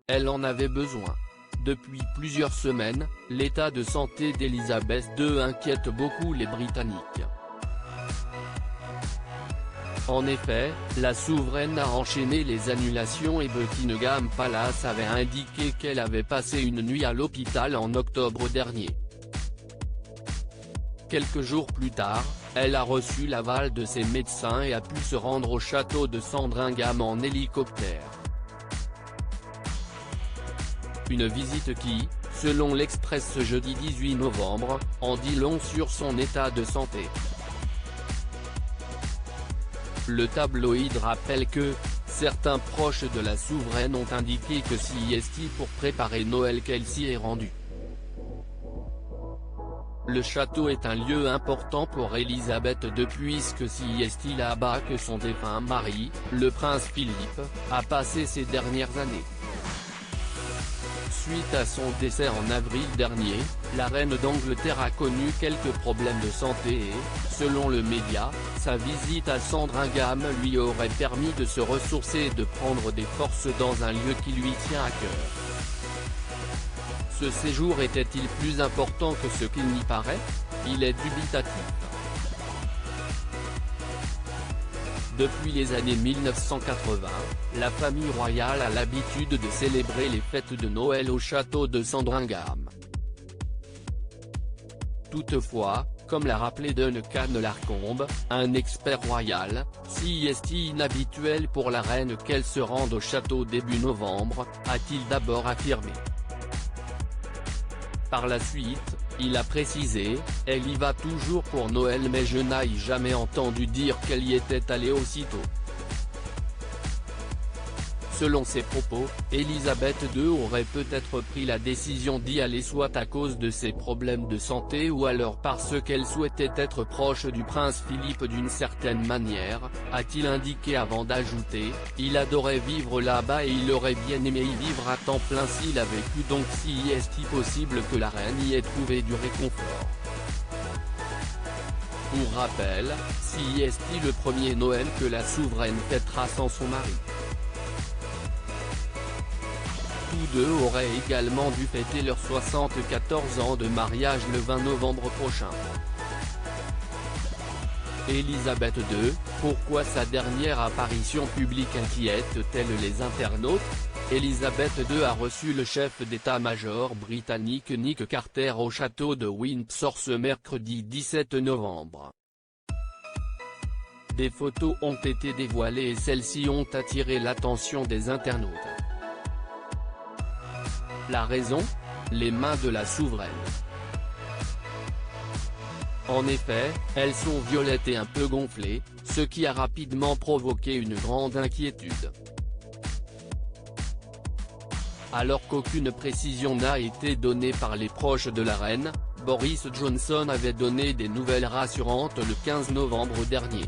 elle en avait besoin. Depuis plusieurs semaines, l'état de santé d'Elisabeth II inquiète beaucoup les Britanniques. En effet, la souveraine a enchaîné les annulations et Buckingham Palace avait indiqué qu'elle avait passé une nuit à l'hôpital en octobre dernier. Quelques jours plus tard, elle a reçu l'aval de ses médecins et a pu se rendre au château de Sandringham en hélicoptère. Une visite qui, selon l'Express ce jeudi 18 novembre, en dit long sur son état de santé. Le tabloïd rappelle que, certains proches de la souveraine ont indiqué que CEST pour préparer Noël qu'elle s'y est rendue. Le château est un lieu important pour Elisabeth II puisque CEST là-bas que son défunt mari, le prince Philippe, a passé ces dernières années. Suite à son décès en avril dernier, la reine d'Angleterre a connu quelques problèmes de santé et, selon le média, sa visite à Sandringham lui aurait permis de se ressourcer et de prendre des forces dans un lieu qui lui tient à cœur. Ce séjour était-il plus important que ce qu'il n'y paraît? Il est dubitatif. Depuis les années 1980, la famille royale a l'habitude de célébrer les fêtes de Noël au château de Sandringham. Toutefois, comme l'a rappelé Duncan Larcombe, un expert royal, si est inhabituel pour la reine qu'elle se rende au château début novembre, a-t-il d'abord affirmé. Par la suite, il a précisé, elle y va toujours pour Noël mais je n'ai jamais entendu dire qu'elle y était allée aussitôt. Selon ses propos, Elisabeth II aurait peut-être pris la décision d'y aller soit à cause de ses problèmes de santé ou alors parce qu'elle souhaitait être proche du prince Philippe d'une certaine manière, a-t-il indiqué avant d'ajouter, il adorait vivre là-bas et il aurait bien aimé y vivre à temps plein s'il avait pu donc si est-il possible que la reine y ait trouvé du réconfort. Pour rappel, si est-il le premier Noël que la souveraine fêtera sans son mari. Tous deux auraient également dû fêter leurs 74 ans de mariage le 20 novembre prochain. Elisabeth II, pourquoi sa dernière apparition publique inquiète-t-elle les internautes? Elisabeth II a reçu le chef d'état-major britannique Nick Carter au château de Windsor ce mercredi 17 novembre. Des photos ont été dévoilées et celles-ci ont attiré l'attention des internautes. La raison? Les mains de la souveraine. En effet, elles sont violettes et un peu gonflées, ce qui a rapidement provoqué une grande inquiétude. Alors qu'aucune précision n'a été donnée par les proches de la reine, Boris Johnson avait donné des nouvelles rassurantes le 15 novembre dernier.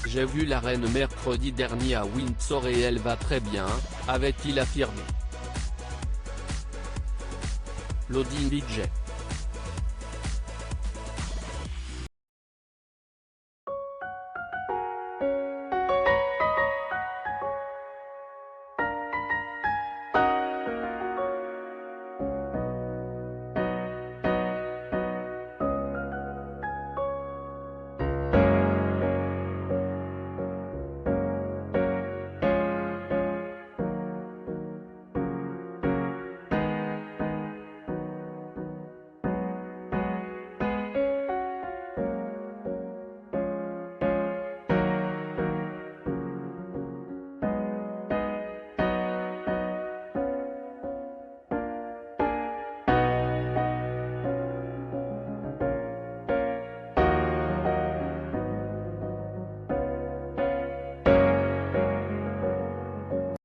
J'ai vu la reine mercredi dernier à Windsor et elle va très bien, avait-il affirmé. Lodin Vijay.